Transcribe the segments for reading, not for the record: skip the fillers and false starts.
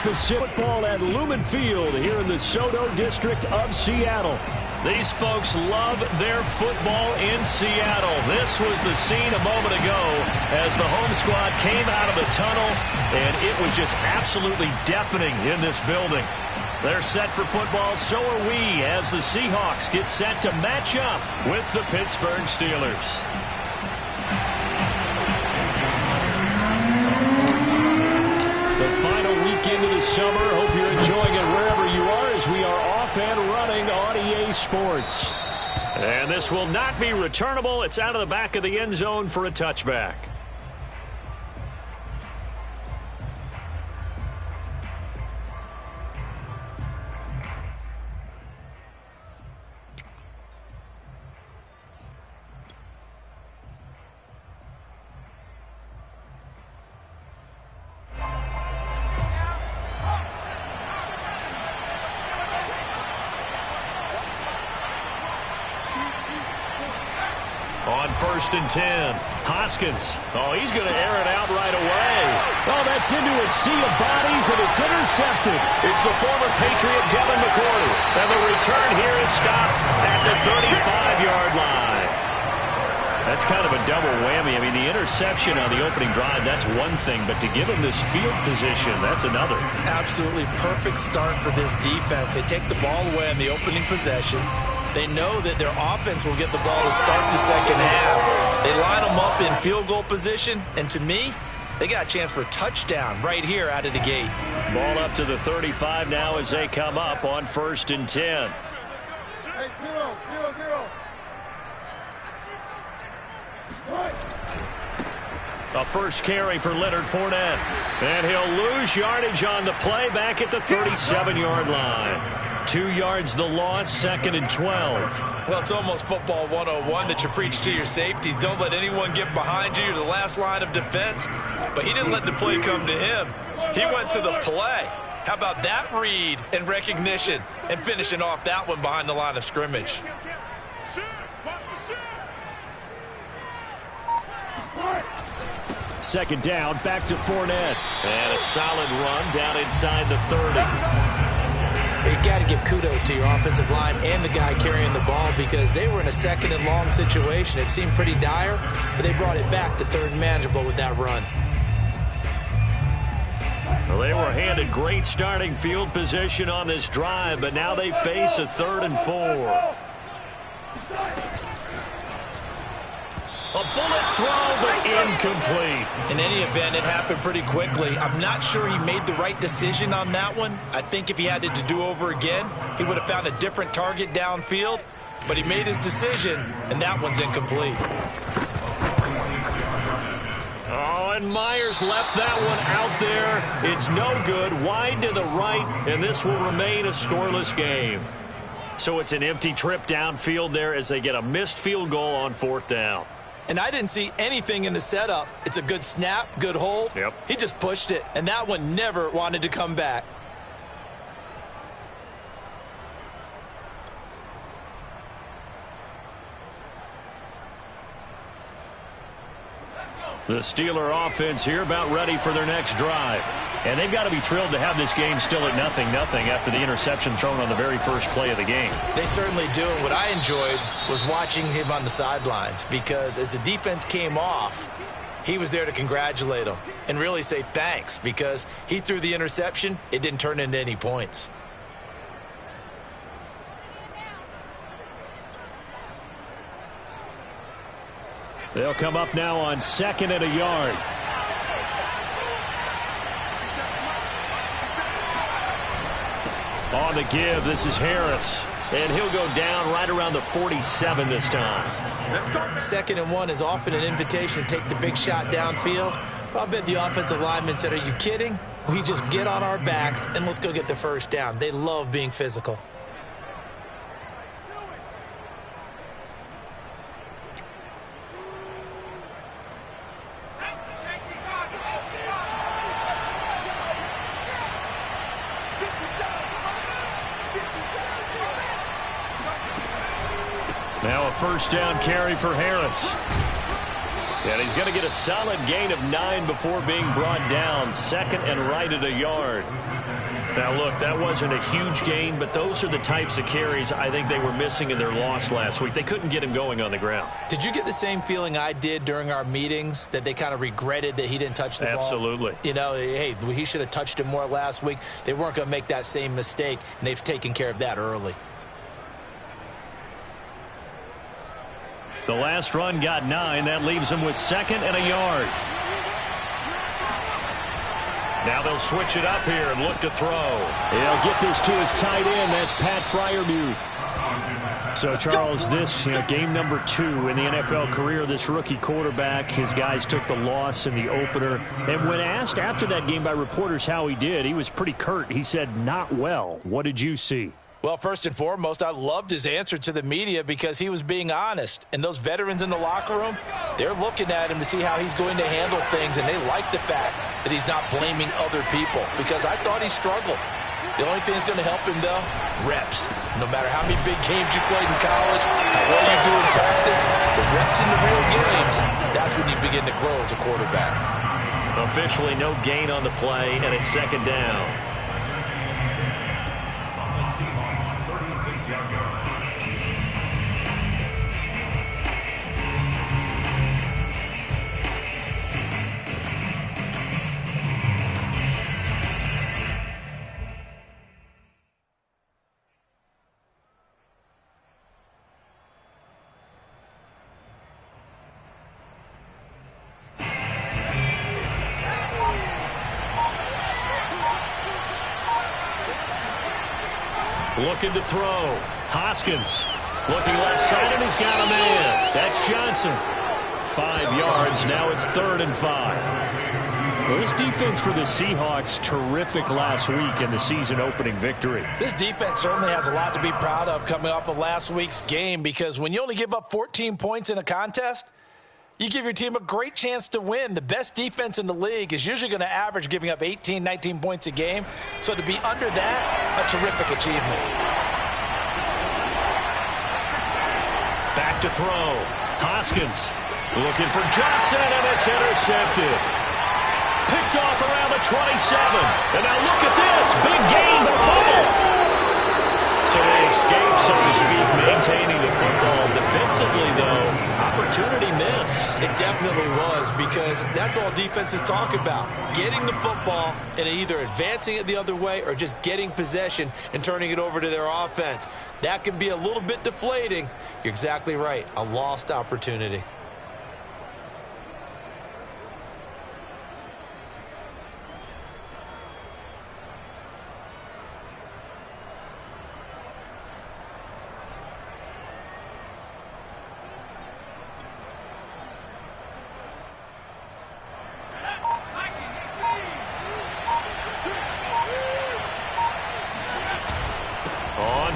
Pacific Football at Lumen Field here in the SoDo district of Seattle. These folks love their football in Seattle. This was the scene a moment ago as the home squad came out of the tunnel, and it was just absolutely deafening in this building. They're set for football, so are we, as the Seahawks get set to match up with the Pittsburgh Steelers. The final weekend of the summer. Hope you're enjoying it wherever you are as we are off and running on EA Sports. And this will not be returnable. It's out of the back of the end zone for a touchback. On 1st and 10, Hoskins. Oh, he's going to air it out right away. Oh, that's into a sea of bodies, and it's intercepted. It's the former Patriot Devin McCourty. And the return here is stopped at the 35-yard line. That's kind of a double whammy. I mean, the interception on the opening drive, that's one thing. But to give him this field position, that's another. Absolutely perfect start for this defense. They take the ball away on the opening possession. They know that their offense will get the ball to start the second half. They line them up in field goal position, and to me, they got a chance for a touchdown right here out of the gate. Ball up to the 35 now as they come up on 1st and 10. A first carry for Leonard Fournette. And he'll lose yardage on the play back at the 37-yard line. 2 yards the loss, 2nd and 12. Well, it's almost football 101 that you preach to your safeties. Don't let anyone get behind you. You're the last line of defense. But he didn't let the play come to him. He went to the play. How about that read and recognition and finishing off that one behind the line of scrimmage? Second down, back to Fournette. And a solid run down inside the 30. You got to give kudos to your offensive line and the guy carrying the ball because they were in a 2nd and long situation. It seemed pretty dire, but they brought it back to 3rd and manageable with that run. Well, they were handed great starting field position on this drive, but now they face a 3rd and 4. A bullet throw, but incomplete. In any event, it happened pretty quickly. I'm not sure he made the right decision on that one. I think if he had to do over again, he would have found a different target downfield. But he made his decision, and that one's incomplete. Oh, and Myers left that one out there. It's no good. Wide to the right, and this will remain a scoreless game. So it's an empty trip downfield there as they get a missed field goal on 4th down. And I didn't see anything in the setup. It's a good snap, good hold. Yep. He just pushed it, and that one never wanted to come back. The Steeler offense here about ready for their next drive. And they've got to be thrilled to have this game still at 0-0 after the interception thrown on the very first play of the game. They certainly do. And what I enjoyed was watching him on the sidelines because as the defense came off, he was there to congratulate them and really say thanks because he threw the interception. It didn't turn into any points. They'll come up now on 2nd and a yard. On the give, this is Harris. And he'll go down right around the 47 this time. 2nd and 1 is often an invitation to take the big shot downfield. But I bet the offensive lineman said, are you kidding? We just get on our backs and let's go get the first down. They love being physical. Now a first down carry for Harris. And he's going to get a solid gain of 9 before being brought down. Second and right at a yard. Now, look, that wasn't a huge gain, but those are the types of carries I think they were missing in their loss last week. They couldn't get him going on the ground. Did you get the same feeling I did during our meetings, that they kind of regretted that he didn't touch the ball? Absolutely. You know, hey, he should have touched him more last week. They weren't going to make that same mistake, and they've taken care of that early. The last run got 9. That leaves them with second and a yard. Now they'll switch it up here and look to throw. He'll get this to his tight end. That's Pat Freiermuth. So, Charles, this game number 2 in the NFL career, this rookie quarterback, his guys took the loss in the opener. And when asked after that game by reporters how he did, he was pretty curt. He said, not well. What did you see? Well, first and foremost, I loved his answer to the media because he was being honest. And those veterans in the locker room, they're looking at him to see how he's going to handle things, and they like the fact that he's not blaming other people, because I thought he struggled. The only thing that's going to help him, though, reps. No matter how many big games you played in college, how well you do in practice, the reps in the real games, that's when you begin to grow as a quarterback. Officially no gain on the play, and it's second down. Looking to throw. Hoskins looking left side, and he's got a man. That's Johnson. 5 yards. Now it's 3rd and 5. Well, this defense for the Seahawks, terrific last week in the season-opening victory. This defense certainly has a lot to be proud of coming off of last week's game, because when you only give up 14 points in a contest, you give your team a great chance to win. The best defense in the league is usually going to average giving up 18, 19 points a game. So to be under that, a terrific achievement. Back to throw. Hoskins looking for Johnson, and it's intercepted. Picked off around the 27. And now look at this. Big gain, but fumble. So they escape, so to speak, maintaining the football. Defensively, though, opportunity miss. It definitely was, because that's all defenses talk about. Getting the football and either advancing it the other way or just getting possession and turning it over to their offense. That can be a little bit deflating. You're exactly right. A lost opportunity.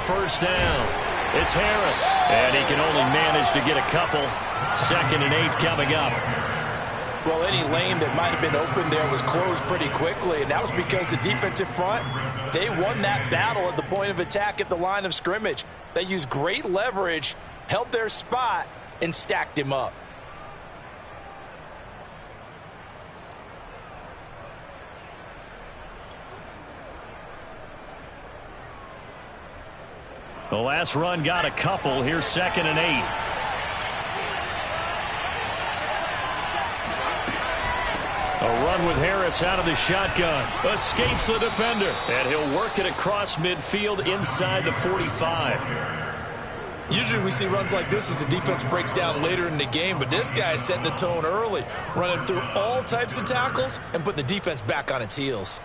First down. It's Harris. And he can only manage to get a couple. 2nd and 8 coming up. Well, any lane that might have been open there was closed pretty quickly, and that was because the defensive front, they won that battle at the point of attack at the line of scrimmage. They used great leverage, held their spot, and stacked him up. The last run got a couple. Here's 2nd and 8. A run with Harris out of the shotgun. Escapes the defender. And he'll work it across midfield inside the 45. Usually we see runs like this as the defense breaks down later in the game, but this guy is setting the tone early, running through all types of tackles and putting the defense back on its heels.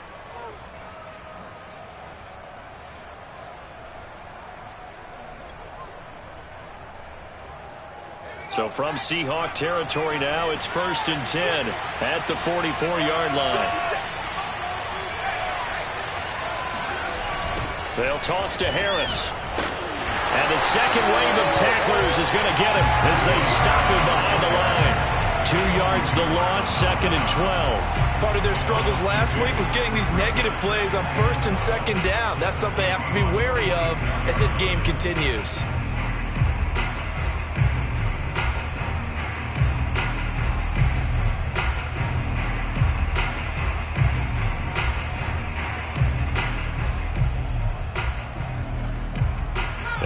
So from Seahawk territory now, it's 1st and 10 at the 44-yard line. They'll toss to Harris. And the second wave of tacklers is going to get him as they stop him behind the line. 2 yards the loss, 2nd and 12. Part of their struggles last week was getting these negative plays on 1st and 2nd down. That's something they have to be wary of as this game continues.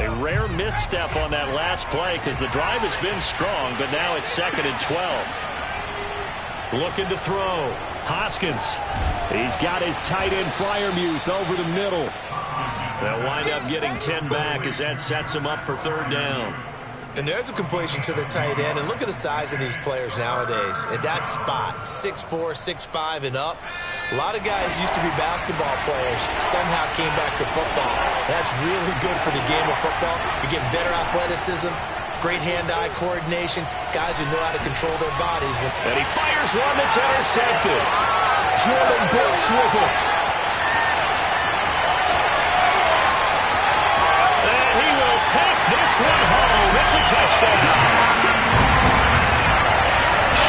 A rare misstep on that last play because the drive has been strong, but now it's 2nd and 12. Looking to throw. Hoskins. He's got his tight end Freiermuth over the middle. They'll wind up getting 10 back as that sets him up for 3rd down. And there's a completion to the tight end. And look at the size of these players nowadays. At that spot, 6'4", 6'5", and up. A lot of guys used to be basketball players, somehow came back to football. That's really good for the game of football. You're getting better athleticism, great hand-eye coordination, guys who know how to control their bodies. And he fires one that's intercepted. Jordan Brooks with it. And he will take this one home. It's a touchdown.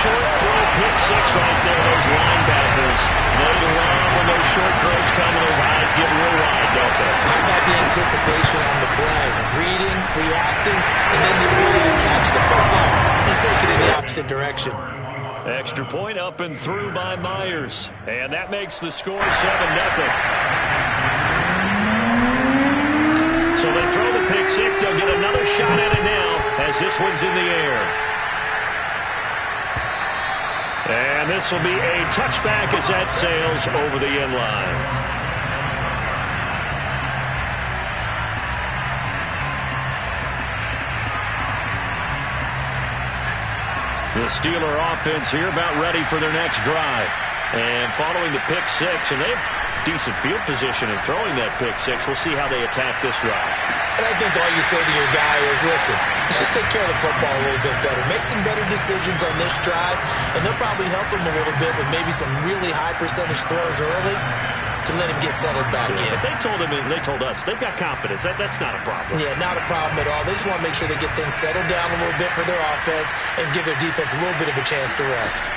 Short throw, pick 6 right there. Those linebackers, they love when those short throws come and those eyes get real wide, don't they? How about the anticipation on the play? Reading, reacting, and then the ability to catch the football and take it in the opposite direction. Extra point up and through by Myers. And that makes the score 7-0. So they throw the pick 6. They'll get another shot at it now as this one's in the air. And this will be a touchback as that sails over the end line. The Steeler offense here about ready for their next drive. And following the pick 6, and they have decent field position in throwing that pick 6. We'll see how they attack this drive. And I think all you say to your guy is, listen, let's just take care of the football a little bit better. Make some better decisions on this drive, and they'll probably help him a little bit with maybe some really high percentage throws early to let him get settled back in. But they told us they've got confidence. That's not a problem. Yeah, not a problem at all. They just want to make sure they get things settled down a little bit for their offense and give their defense a little bit of a chance to rest.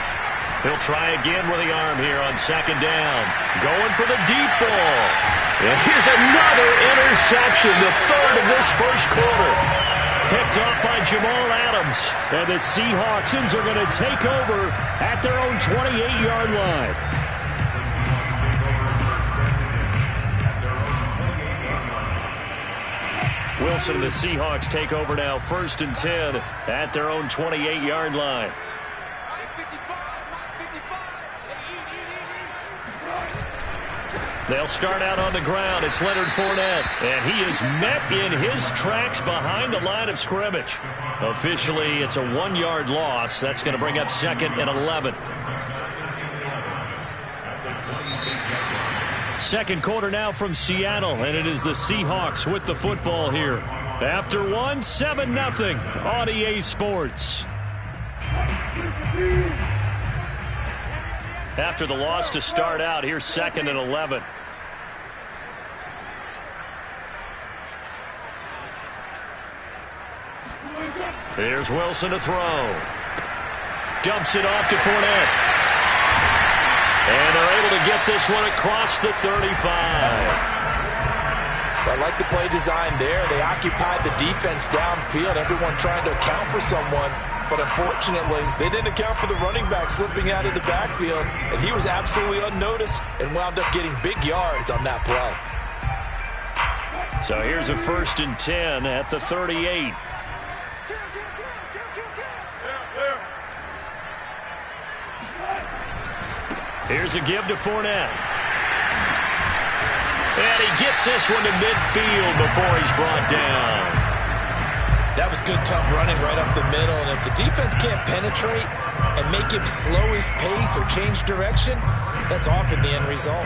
He'll try again with the arm here on 2nd down. Going for the deep ball. And here's another interception, the 3rd of this first quarter. Picked up by Jamal Adams. And the Seahawks are going to take over at their own 28-yard line. Wilson and the Seahawks take over now, 1st and 10 at their own 28-yard line. They'll start out on the ground. It's Leonard Fournette, and he is met in his tracks behind the line of scrimmage. Officially, it's a 1-yard loss. That's going to bring up 2nd and 11. Second quarter now from Seattle, and it is the Seahawks with the football here. After 1, 7-0 on EA Sports. After the loss to start out, here's 2nd and 11. Here's Wilson to throw. Dumps it off to Fournette. And they're able to get this one across the 35. I like the play design there. They occupied the defense downfield, everyone trying to account for someone. But unfortunately, they didn't account for the running back slipping out of the backfield. And he was absolutely unnoticed and wound up getting big yards on that play. So here's a 1st and 10 at the 38. Here's a give to Fournette. And he gets this one to midfield before he's brought down. That was good, tough running right up the middle. And if the defense can't penetrate and make him slow his pace or change direction, that's often the end result.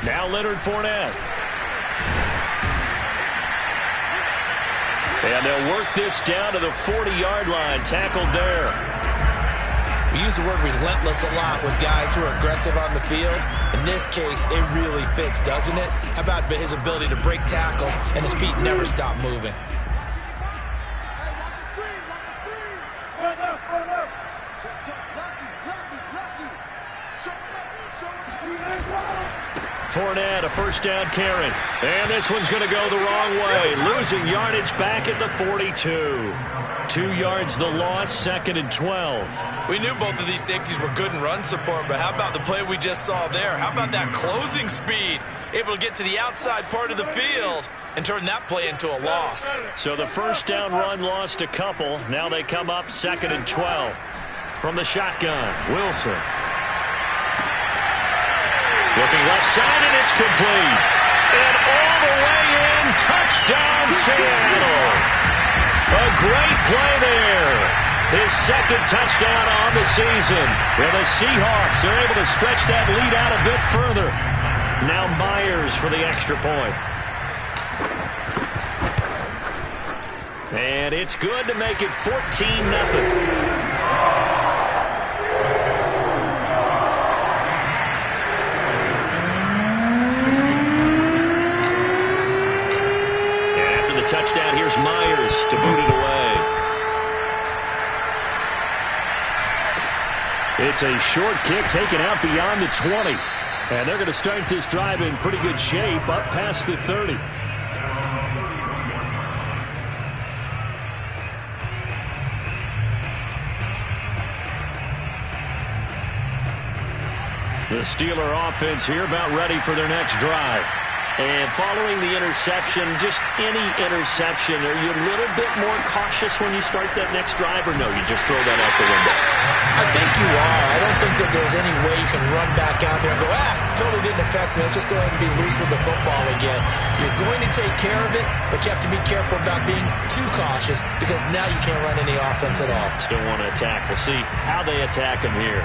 Now Leonard Fournette. And they'll work this down to the 40-yard line. Tackled there. We use the word relentless a lot with guys who are aggressive on the field. In this case, it really fits, doesn't it? How about his ability to break tackles and his feet never stop moving? Fournette, a 1st down carry. And this one's going to go the wrong way. Losing yardage back at the 42. 2 yards the loss, 2nd and 12. We knew both of these safeties were good in run support, but how about the play we just saw there? How about that closing speed? Able to get to the outside part of the field and turn that play into a loss. So the first down run lost a couple. Now they come up 2nd and 12. From the shotgun, Wilson. Looking left side, and it's complete. And all the way in, touchdown Seattle. A great play there. His second touchdown on the season. And the Seahawks are able to stretch that lead out a bit further. Now Myers for the extra point. And it's good to make it 14-0. Touchdown, here's Myers to boot it away. It's a short kick taken out beyond the 20. And they're going to start this drive in pretty good shape up past the 30. The Steeler offense here about ready for their next drive. And following the interception, just any interception, are you a little bit more cautious when you start that next drive, or no, you just throw that out the window? I think you are. I don't think that there's any way you can run back out there and go, totally didn't affect me. Let's just go ahead and be loose with the football again. You're going to take care of it, but you have to be careful about being too cautious because now you can't run any offense at all. Still want to attack. We'll see how they attack them here.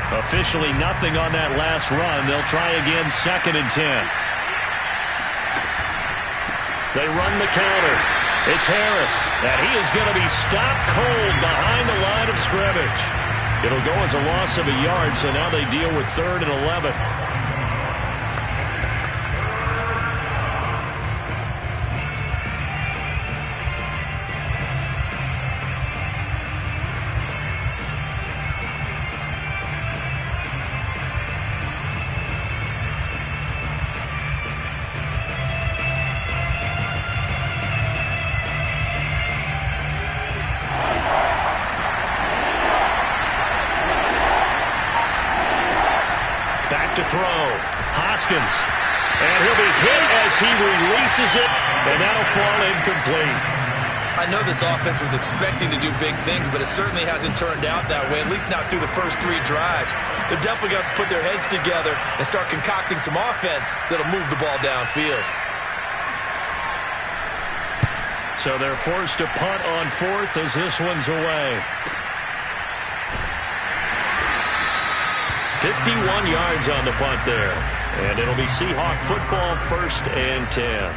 Officially nothing on that last run. They'll try again 2nd and 10. They run the counter. It's Harris, and he is going to be stopped cold behind the line of scrimmage. It'll go as a loss of a yard, so now they deal with 3rd and 11. To throw. Hoskins. And he'll be hit as he releases it, and that'll fall incomplete. I know this offense was expecting to do big things, but it certainly hasn't turned out that way, at least not through the first 3 drives. They're definitely going to put their heads together and start concocting some offense that'll move the ball downfield. So they're forced to punt on 4th as this one's away. 51 yards on the punt there. And it'll be Seahawk football, 1st and 10.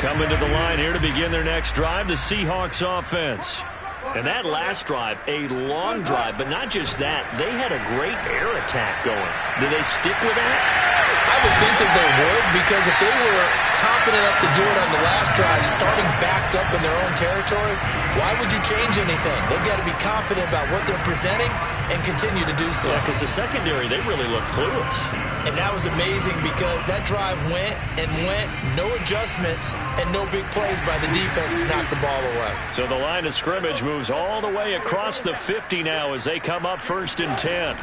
Coming to the line here to begin their next drive, the Seahawks offense. And that last drive, a long drive, but not just that. They had a great air attack going. Do they stick with that? I would think that they would, because if they were confident enough to do it on the last drive, starting backed up in their own territory, why would you change anything? They've got to be confident about what they're presenting and continue to do so. Yeah, because the secondary, they really looked clueless. And that was amazing because that drive went and went, no adjustments, and no big plays by the defense to knock the ball away. So the line of scrimmage moves all the way across the 50 now as they come up 1st and 10.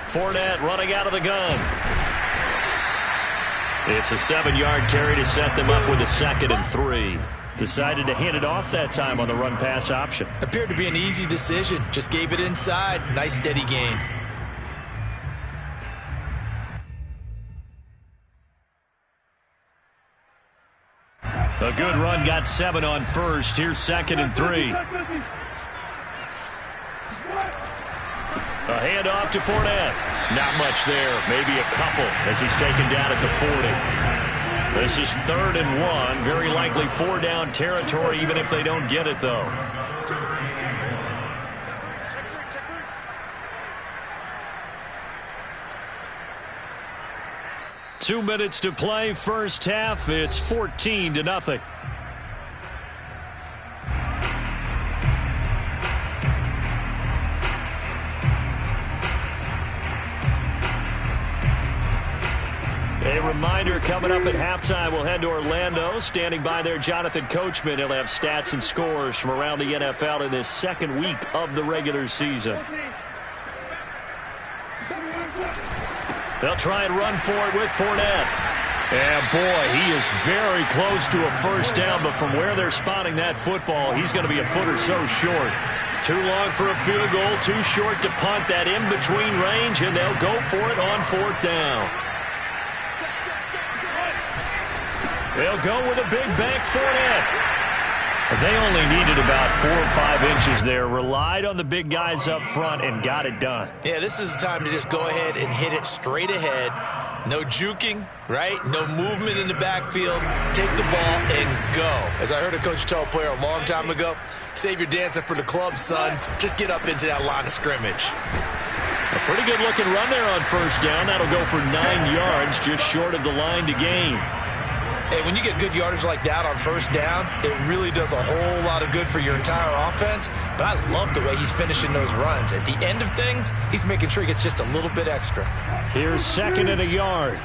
Fournette running out of the gun. It's a 7-yard carry to set them up with a 2nd and 3. Decided to hand it off that time on the run-pass option. Appeared to be an easy decision. Just gave it inside. Nice steady gain. A good run, got 7 on 1st. Here's 2nd and 3. A handoff to Fournette. Not much there. Maybe a couple as he's taken down at the 40. This is 3rd and 1. Very likely 4-down territory, even if they don't get it, though. Two minutes to play, first half. It's 14-0. reminder, coming up at halftime, we'll head to Orlando. Standing by there, Jonathan Coachman. He'll have stats and scores from around the NFL in this second week of the regular season. They'll try and run for it with Fournette. And, boy, he is very close to a first down, but from where they're spotting that football, he's going to be a foot or so short. Too long for a field goal, too short to punt. That in-between range, and they'll go for it on fourth down. They'll go with a big bank Fournette. They only needed about 4 or 5 inches there. Relied on the big guys up front and got it done. Yeah, this is the time to just go ahead and hit it straight ahead. No juking, right? No movement in the backfield. Take the ball and go. As I heard a coach tell a player a long time ago, save your dancing for the club, son. Just get up into that line of scrimmage. A pretty good looking run there on first down. That'll go for 9 yards, just short of the line to gain. Hey, when you get good yardage like that on first down, it really does a whole lot of good for your entire offense. But I love the way he's finishing those runs. At the end of things, he's making sure he gets just a little bit extra. Here's second and a yard.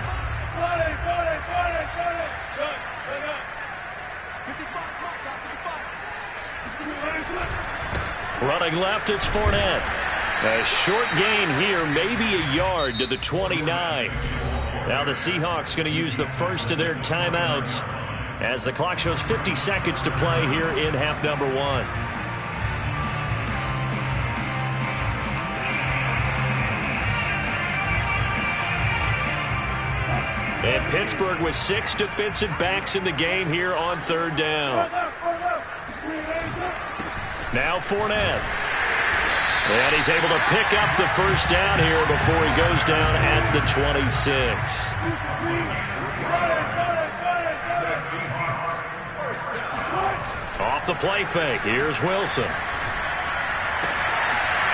Running left, it's Fournette. A short gain here, maybe a yard to the 29. Now the Seahawks going to use the first of their timeouts as the clock shows 50 seconds to play here in half number 1. And Pittsburgh with 6 defensive backs in the game here on third down. Now Fournette. And he's able to pick up the first down here before he goes down at the 26. Off the play fake. Here's Wilson.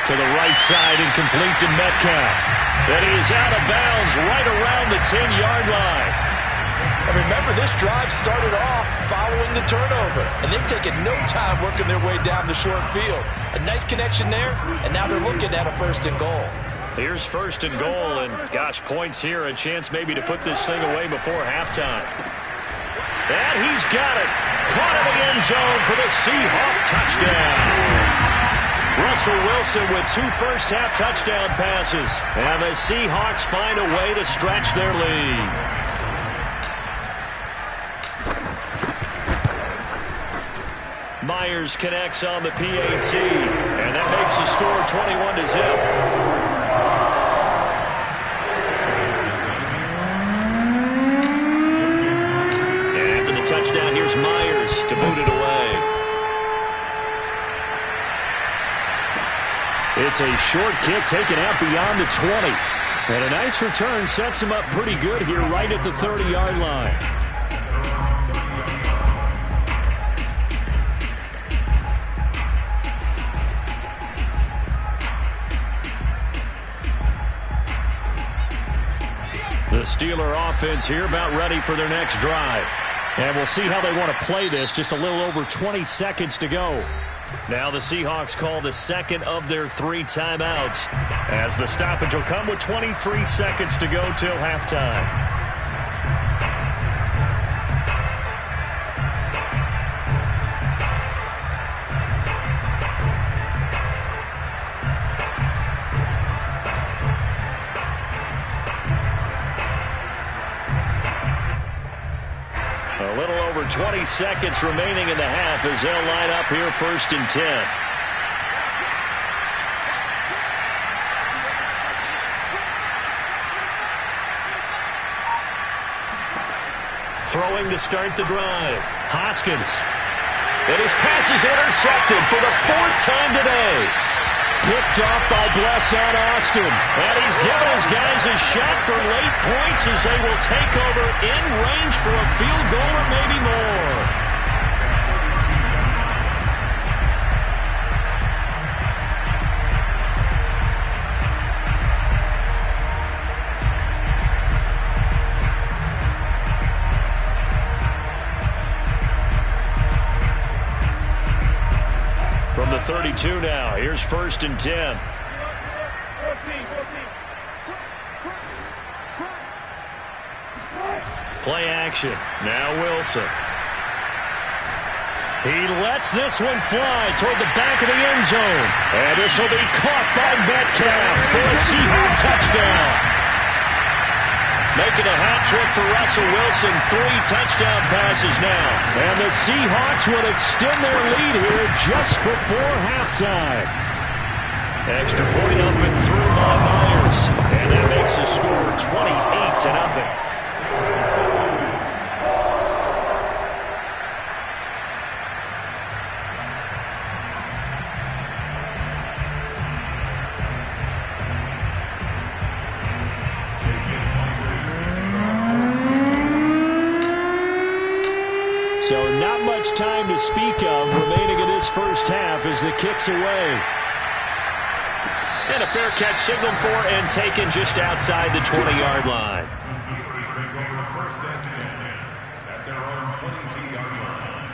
To the right side and complete to Metcalf. And he is out of bounds right around the 10-yard line. And remember, this drive started off following the turnover, and they've taken no time working their way down the short field. A nice connection there, and now they're looking at a first and goal. Here's first and goal, and gosh, points here, a chance maybe to put this thing away before halftime. And he's got it. Caught in the end zone for the Seahawk touchdown. Russell Wilson with 2 first-half touchdown passes. And the Seahawks find a way to stretch their lead. Myers connects on the PAT, and that makes the score 21-0. And after the touchdown, here's Myers to boot it away. It's a short kick taken out beyond the 20. And a nice return sets him up pretty good here right at the 30-yard line. The Steeler offense here about ready for their next drive. And we'll see how they want to play this. Just a little over 20 seconds to go. Now the Seahawks call the second of their 3 timeouts, as the stoppage will come with 23 seconds to go till halftime. A little over 20 seconds remaining in the half as they'll line up here first and 10. Throwing to start the drive. Hoskins. And his pass is intercepted for the 4th time today. Picked off by Blesson Austin. And he's given his guys a shot for late points as they will take over in range for a field goal or maybe more. From the 32 now, here's first and 10. Play action. Now Wilson. He lets this one fly toward the back of the end zone. And this will be caught by Metcalf for a Seahawk touchdown. Making a hat trick for Russell Wilson. 3 touchdown passes now. And the Seahawks would extend their lead here just before halftime. Extra point up and through by Myers. And that makes the score 28-0. So not much time to speak of remaining in this first half as the kick's away. And a fair catch signaled for and taken just outside the 20-yard line. At their own 22-yard line.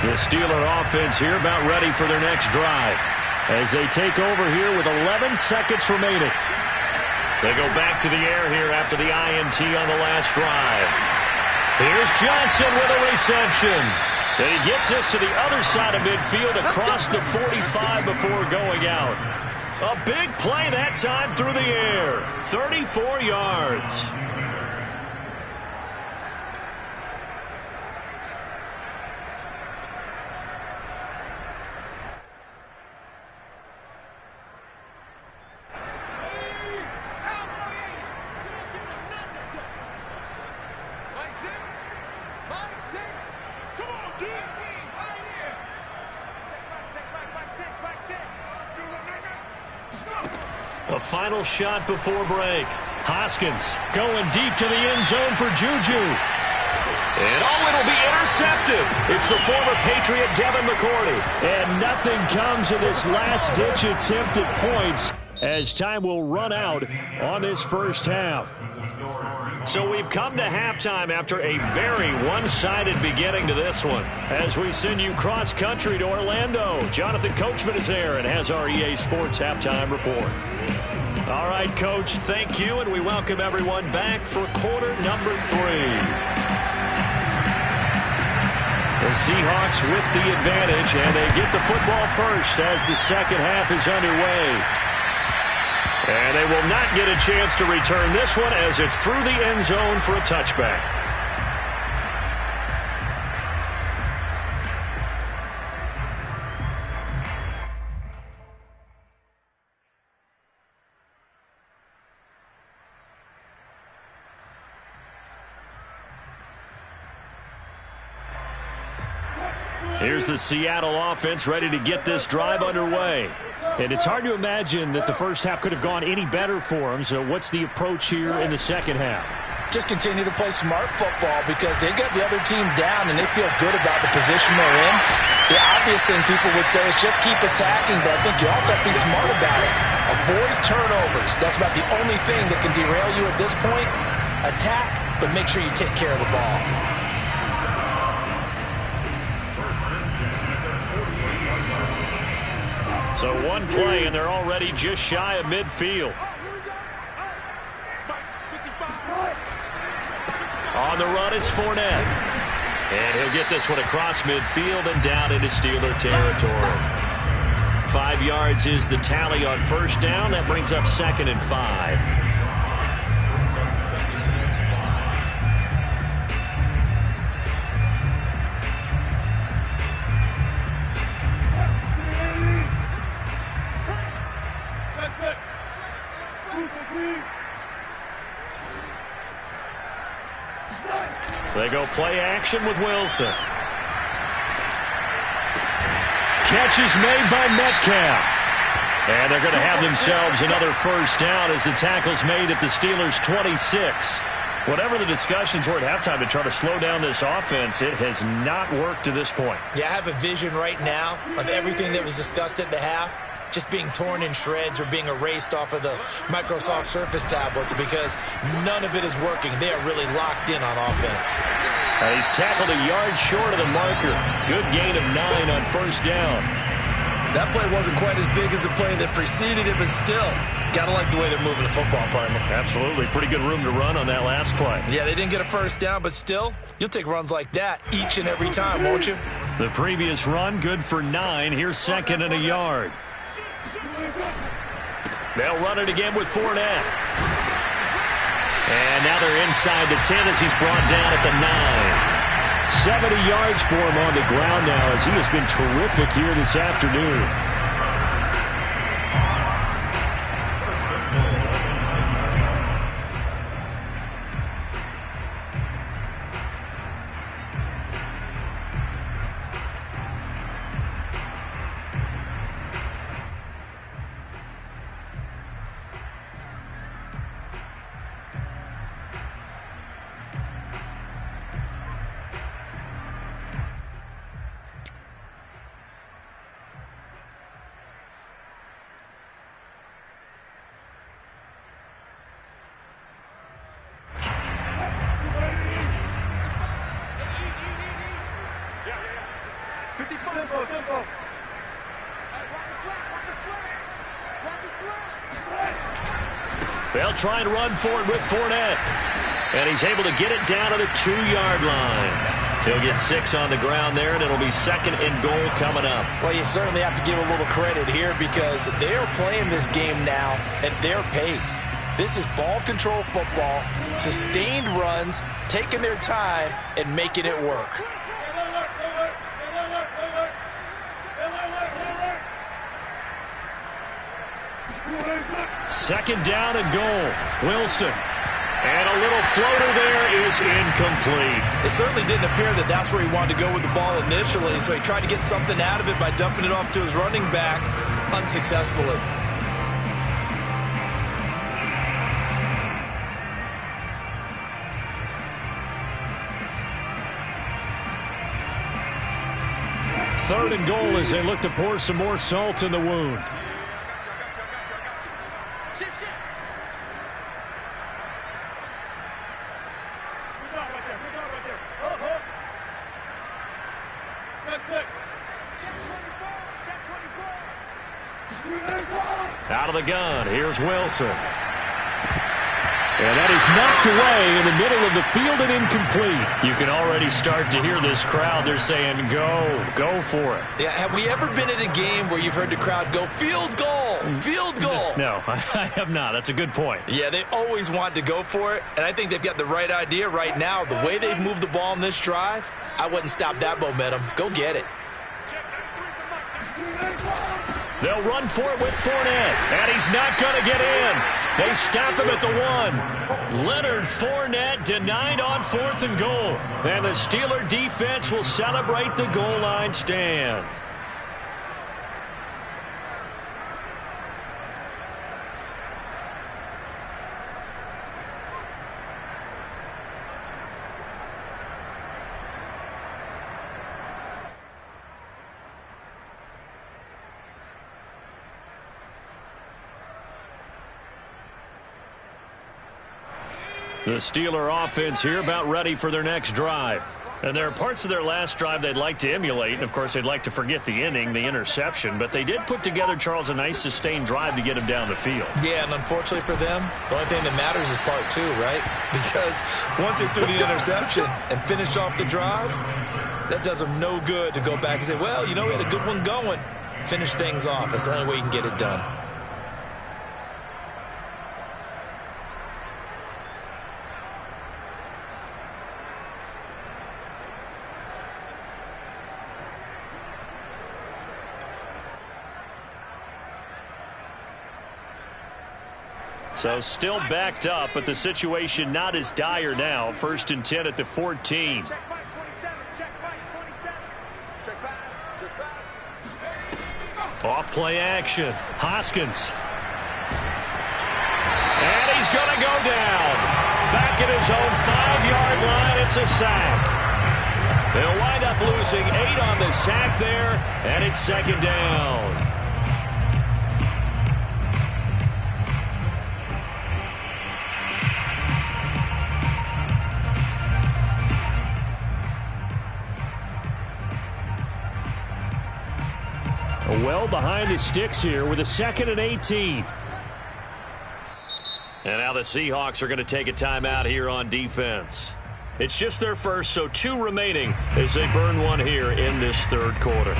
The Steeler offense here about ready for their next drive as they take over here with 11 seconds remaining. They go back to the air here after the INT on the last drive. Here's Johnson with a reception. And he gets us to the other side of midfield across the 45 before going out. A big play that time through the air. 34 yards. A final shot before break. Hoskins going deep to the end zone for Juju. And it'll be intercepted. It's the former Patriot Devin McCourty. And nothing comes of this last-ditch attempt at points as time will run out on this first half. So we've come to halftime after a very one-sided beginning to this one. As we send you cross-country to Orlando, Jonathan Coachman is there and has our EA Sports halftime report. All right, Coach, thank you, and we welcome everyone back for quarter number 3. The Seahawks with the advantage, and they get the football first as the second half is underway. And they will not get a chance to return this one as it's through the end zone for a touchback. Here's the Seattle offense ready to get this drive underway. And it's hard to imagine that the first half could have gone any better for them. So what's the approach here in the second half? Just continue to play smart football because they got the other team down and they feel good about the position they're in. The obvious thing people would say is just keep attacking, but I think you also have to be smart about it. Avoid turnovers. That's about the only thing that can derail you at this point. Attack, but make sure you take care of the ball. So one play, and they're already just shy of midfield. On the run, it's Fournette. And he'll get this one across midfield and down into Steeler territory. 5 yards is the tally on first down. That brings up 2nd and 5. They go play action with Wilson. Catch is made by Metcalf. And they're going to have themselves another first down as the tackle's made at the Steelers' 26. Whatever the discussions were at halftime to try to slow down this offense, it has not worked to this point. Yeah, I have a vision right now of everything that was discussed at the half. just being torn in shreds or being erased off of the Microsoft Surface tablets because none of it is working. They are really locked in on offense. He's tackled a yard short of the marker. Good gain of 9 on first down. That play wasn't quite as big as the play that preceded it, but still, got to like the way they're moving the football, partner. Absolutely. Pretty good room to run on that last play. Yeah, they didn't get a first down, but still, you'll take runs like that each and every time, won't you? The previous run, good for 9. Here's 2nd and a yard. They'll run it again with Fournette. And now they're inside the 10 as he's brought down at the 9. 70 yards for him on the ground now as he has been terrific here this afternoon. They'll try and run for it with Fournette. And he's able to get it down to the 2-yard line. He'll get 6 on the ground there, and it'll be 2nd and goal coming up. Well, you certainly have to give a little credit here because they are playing this game now at their pace. This is ball control football, sustained runs, taking their time, and making it work. Second down and goal. Wilson. And a little floater there is incomplete. It certainly didn't appear that that's where he wanted to go with the ball initially, so he tried to get something out of it by dumping it off to his running back unsuccessfully. Third and goal as they look to pour some more salt in the wound. Out of the gun, here's Wilson. And that is knocked away in the middle of the field and incomplete. You can already start to hear this crowd. They're saying, go for it. Yeah, have we ever been at a game where you've heard the crowd go, field goal, field goal? No, I have not. That's a good point. Yeah, they always want to go for it, and I think they've got the right idea right now. The way they've moved the ball in this drive, I wouldn't stop that momentum. Go get it. They'll run for it with Fournette, and he's not going to get in. They stop him at the 1. Leonard Fournette denied on 4th and goal. And the Steeler defense will celebrate the goal line stand. The Steeler offense here about ready for their next drive. And there are parts of their last drive they'd like to emulate. And, of course, they'd like to forget the inning, the interception. But they did put together, Charles, a nice sustained drive to get him down the field. Yeah, and unfortunately for them, the only thing that matters is part 2, right? Because once they threw the interception and finished off the drive, that does them no good to go back and say, well, you know, we had a good one going. Finish things off. That's the only way you can get it done. So still backed up, but the situation not as dire now. 1st and 10 at the 14. Off play action. Hoskins. And he's going to go down. Back at his own 5-yard line. It's a sack. They'll wind up losing 8 on the sack there, and it's 2nd down. well behind the sticks here with a 2nd and 18. And now the Seahawks are going to take a timeout here on defense. It's just their first, so 2 remaining as they burn one here in this third quarter.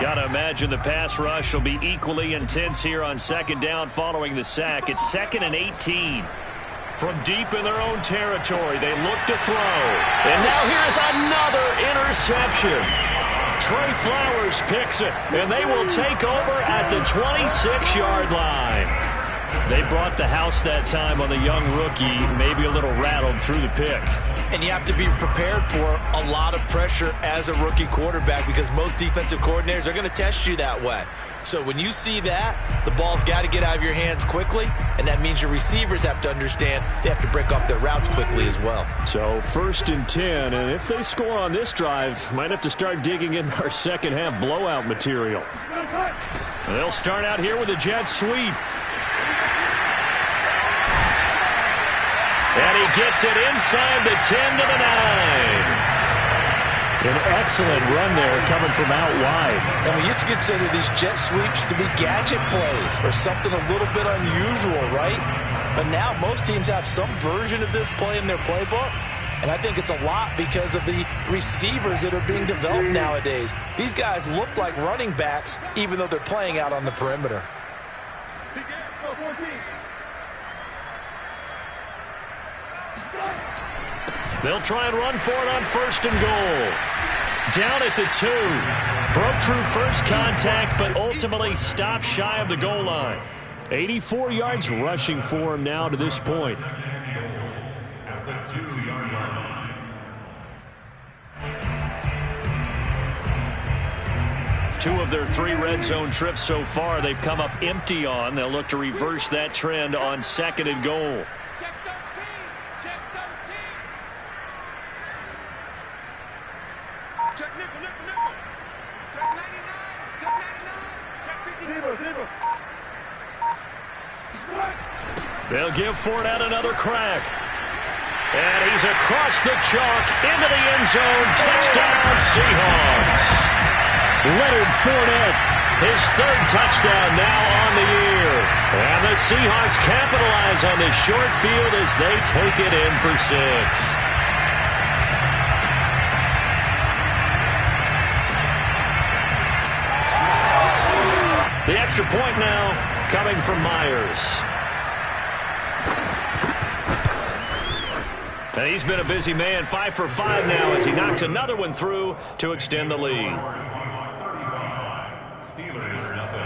Gotta imagine the pass rush will be equally intense here on 2nd down following the sack. It's 2nd and 18. From deep in their own territory, they look to throw. And now here's another interception. Trey Flowers picks it, and they will take over at the 26-yard line. They brought the house that time on the young rookie, maybe a little rattled through the pick. And you have to be prepared for a lot of pressure as a rookie quarterback because most defensive coordinators are going to test you that way. So when you see that, the ball's got to get out of your hands quickly, and that means your receivers have to understand they have to break off their routes quickly as well. So 1st and 10, and if they score on this drive, might have to start digging in our second half blowout material. They'll start out here with a jet sweep. And he gets it inside the 10 to the 9. An excellent run there coming from out wide. And we used to consider these jet sweeps to be gadget plays or something a little bit unusual, right? But now most teams have some version of this play in their playbook. And I think it's a lot because of the receivers that are being developed nowadays. These guys look like running backs even though they're playing out on the perimeter. They'll try and run for it on 1st and goal. Down at the 2. Broke through first contact, but ultimately stopped shy of the goal line. 84 yards rushing for him now to this point. At the 2-yard line. 2 of their 3 red zone trips so far they've come up empty on. They'll look to reverse that trend on 2nd and goal. They'll give Fournette another crack. And he's across the chalk into the end zone. Touchdown, Seahawks. Leonard Fournette. His 3rd touchdown now on the year. And the Seahawks capitalize on this short field as they take it in for 6. The extra point now coming from Myers. And he's been a busy man, 5 for 5 now as he knocks another one through to extend the lead. Steelers, nothing.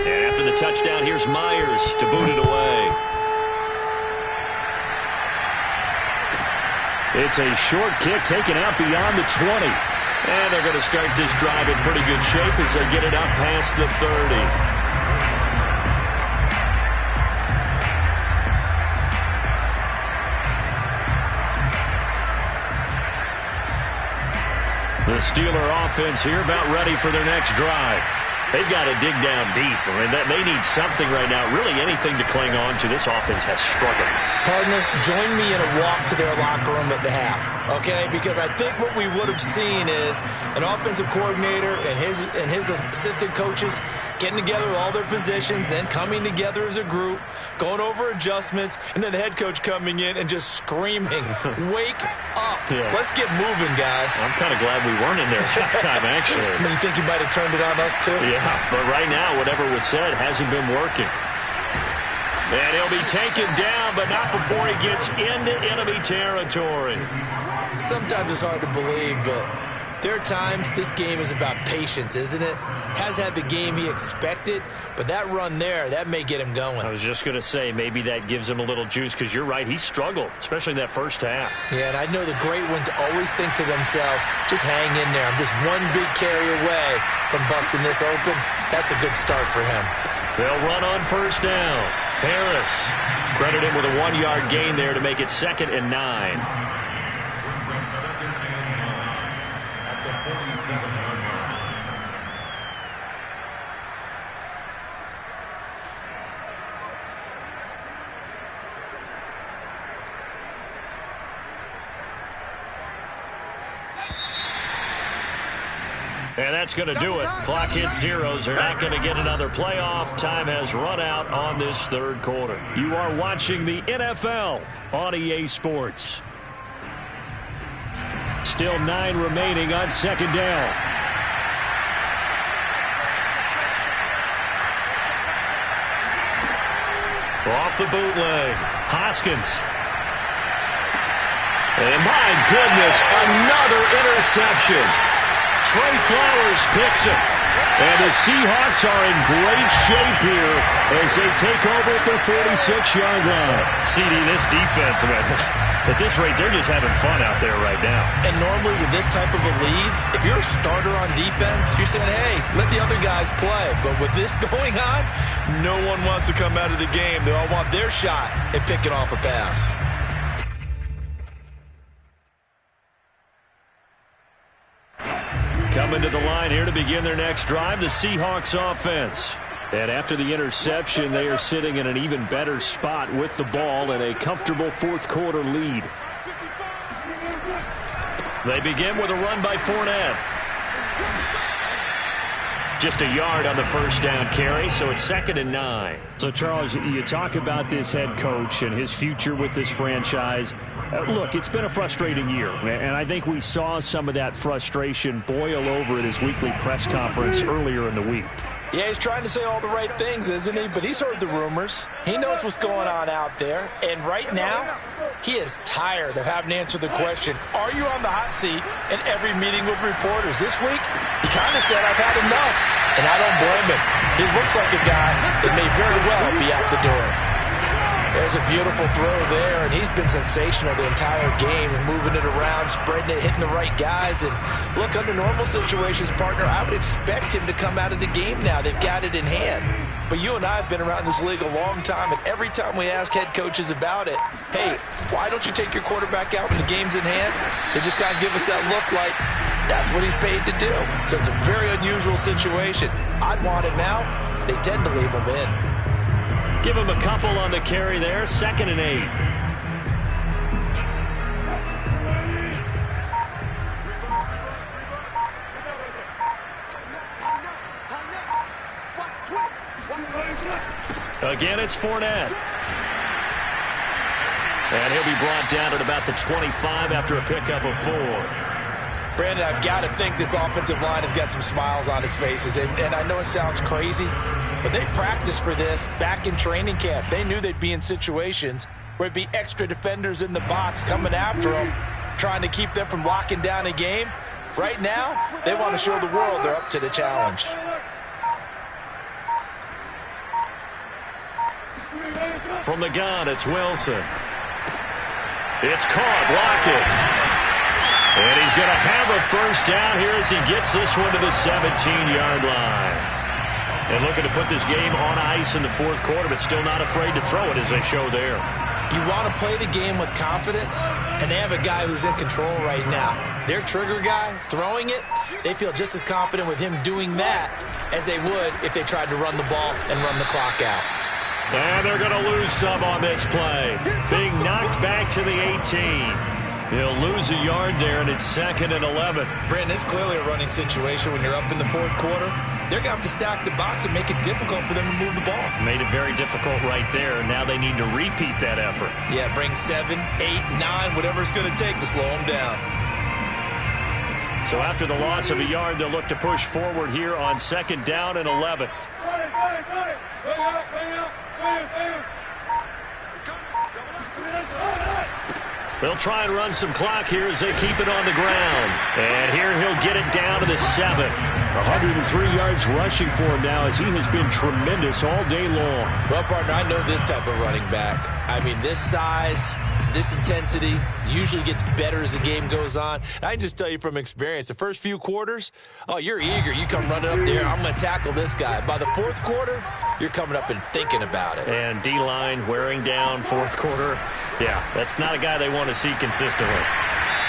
And after the touchdown, here's Myers to boot it away. It's a short kick taken out beyond the 20. And they're going to start this drive in pretty good shape as they get it up past the 30. The Steeler offense here about ready for their next drive. They've got to dig down deep. I mean, they need something right now, really anything to cling on to. This offense has struggled. Partner, join me in a walk to their locker room at the half, okay? Because I think what we would have seen is an offensive coordinator and his assistant coaches getting together with all their positions, then coming together as a group, going over adjustments, and then the head coach coming in and just screaming, wake up. Yeah. Let's get moving, guys. I'm kind of glad we weren't in there at halftime, actually. I mean, you think you might have turned it on us, too? Yeah, but right now, whatever was said hasn't been working. And he'll be taken down, but not before he gets into enemy territory. Sometimes it's hard to believe, but there are times this game is about patience, isn't it? Has had the game he expected, but that run there, that may get him going. I was just going to say, maybe that gives him a little juice, because you're right, he struggled, especially in that first half. Yeah, and I know the great ones always think to themselves, just hang in there. I'm just one big carry away from busting this open. That's a good start for him. They'll run on first down. Harris, credit him with a 1-yard gain there to make it 2nd and 9. Brings up 2nd and 9 at the 47-yard line. And that's going to do it. Clock hits zeros. They're not going to get another playoff. Time has run out on this third quarter. You are watching the NFL on EA Sports. Still 9 remaining on 2nd down. Off the bootleg. Hoskins. And my goodness, another interception. Trey Flowers picks it. And the Seahawks are in great shape here as they take over at their 46-yard line. CD, this defense, at this rate, they're just having fun out there right now. And normally with this type of a lead, if you're a starter on defense, you're saying, hey, let the other guys play. But with this going on, no one wants to come out of the game. They all want their shot at picking off a pass. Coming to the line here to begin their next drive, the Seahawks offense. And after the interception, they are sitting in an even better spot with the ball and a comfortable fourth quarter lead. They begin with a run by Fournette. Just a yard on the first down carry, so it's 2nd and 9. So, Charles, you talk about this head coach and his future with this franchise. Look, it's been a frustrating year, and I think we saw some of that frustration boil over at his weekly press conference earlier in the week. Yeah, he's trying to say all the right things, isn't he? But he's heard the rumors. He knows what's going on out there. And right now, he is tired of having to answer the question, are you on the hot seat in every meeting with reporters? This week, he kind of said, I've had enough. And I don't blame him. He looks like a guy that may very well be out the door. There's a beautiful throw there, and he's been sensational the entire game and moving it around, spreading it, hitting the right guys. And look, under normal situations, partner, I would expect him to come out of the game now. They've got it in hand. But you and I have been around this league a long time, and every time we ask head coaches about it, hey, why don't you take your quarterback out when the game's in hand? They just kind of give us that look like that's what he's paid to do. So it's a very unusual situation. I'd want him out. They tend to leave him in. Give him a couple on the carry there. 2nd and 8. Again, it's Fournette. And he'll be brought down at about the 25 after a pickup of 4. Brandon, I've got to think this offensive line has got some smiles on its faces. And I know it sounds crazy, but they practiced for this back in training camp. They knew they'd be in situations where it'd be extra defenders in the box coming after them, trying to keep them from locking down a game. Right now, they want to show the world they're up to the challenge. From the gun, it's Wilson. It's caught. Lockett. And he's going to have a first down here as he gets this one to the 17-yard line. And looking to put this game on ice in the fourth quarter, but still not afraid to throw it as they show there. You want to play the game with confidence, and they have a guy who's in control right now. Their trigger guy, throwing it, they feel just as confident with him doing that as they would if they tried to run the ball and run the clock out. And they're going to lose some on this play. Being knocked back to the 18. He'll lose a yard there, and it's 2nd and 11. Brandon, it's clearly a running situation when you're up in the fourth quarter. They're going to have to stack the box and make it difficult for them to move the ball. Made it very difficult right there. Now they need to repeat that effort. Yeah, bring 7, 8, 9, whatever it's going to take to slow them down. So after the loss of a yard, they'll look to push forward here on 2nd down and 11. They'll try and run some clock here as they keep it on the ground. And here he'll get it down to the 7. 103 yards rushing for him now as he has been tremendous all day long. Well, partner, I know this type of running back. I mean, this size, this intensity usually gets better as the game goes on. And I can just tell you from experience, the first few quarters, oh, you're eager. You come running up there, I'm going to tackle this guy. By the fourth quarter, you're coming up and thinking about it. And D-line wearing down fourth quarter. Yeah, that's not a guy they want to see consistently.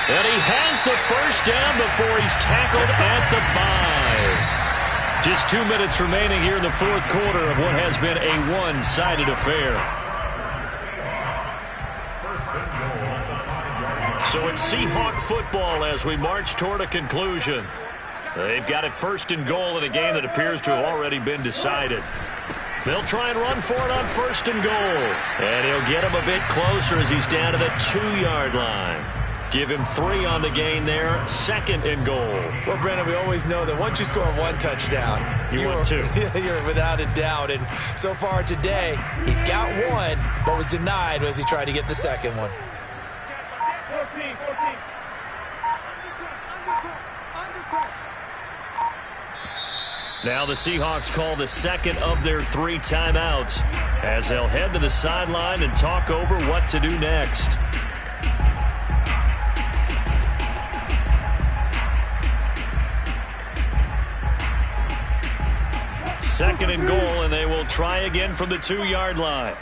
And he has the first down before he's tackled at the 5. Just 2 minutes remaining here in the fourth quarter of what has been a one-sided affair. So it's Seahawk football as we march toward a conclusion. They've got it first and goal in a game that appears to have already been decided. They'll try and run for it on first and goal. And he'll get him a bit closer as he's down to the 2-yard line. Give him 3 on the gain there, second and goal. Well, Brandon, we always know that once you score 1 touchdown, you want 2. You're without a doubt. And so far today, he's got 1, but was denied as he tried to get the second one. 14. Now the Seahawks call the second of their 3 timeouts as they'll head to the sideline and talk over what to do next. Second and goal, and they will try again from the 2-yard line.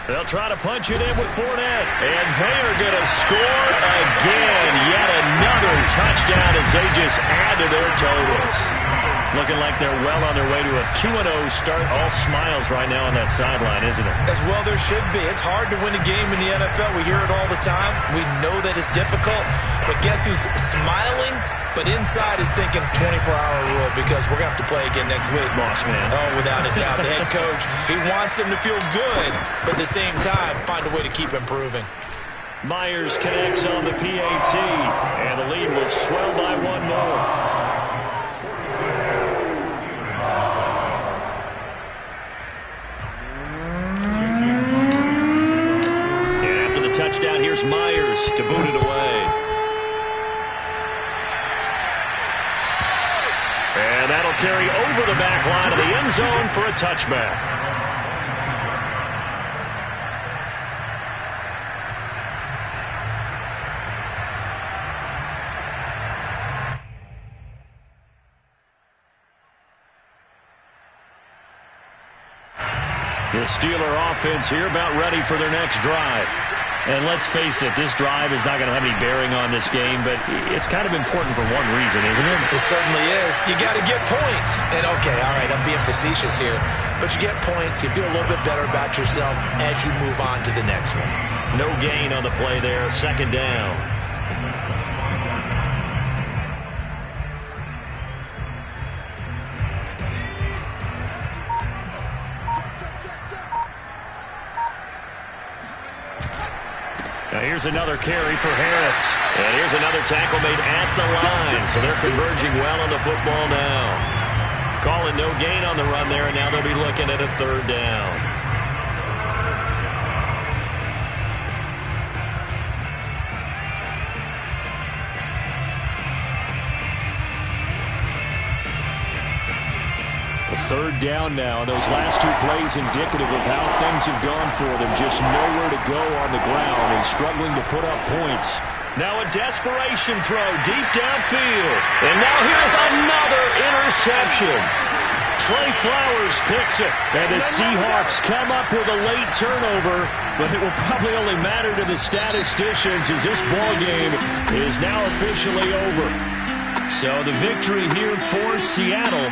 They'll try to punch it in with Fournette, and they are going to score again. Yet another touchdown as they just add to their totals. Looking like they're well on their way to a 2-0 start. All smiles right now on that sideline, isn't it? As well there should be. It's hard to win a game in the NFL. We hear it all the time. We know that it's difficult. But guess who's smiling? But inside is thinking 24-hour rule because we're going to have to play again next week. Boss man. Oh, without a doubt. The head coach, he wants them to feel good, but at the same time, find a way to keep improving. Myers connects on the PAT, and the lead will swell by 1 more. Touchdown, here's Myers to boot it away. And that'll carry over the back line of the end zone for a touchback. The Steeler offense here about ready for their next drive. And let's face it, this drive is not going to have any bearing on this game, but it's kind of important for one reason, isn't it? It certainly is. You got to get points. And, okay, all right, I'm being facetious here. But you get points. You feel a little bit better about yourself as you move on to the next one. No gain on the play there. Second down. Now here's another carry for Harris. And here's another tackle made at the line. So they're converging well on the football now. Calling no gain on the run there, and now they'll be looking at a 3rd down. A 3rd down now. Those last 2 plays indicative of how things have gone for them. Just nowhere to go on the ground and struggling to put up points. Now a desperation throw deep downfield. And now here's another interception. Trey Flowers picks it. And the Seahawks come up with a late turnover, but it will probably only matter to the statisticians as this ball game is now officially over. So the victory here for Seattle.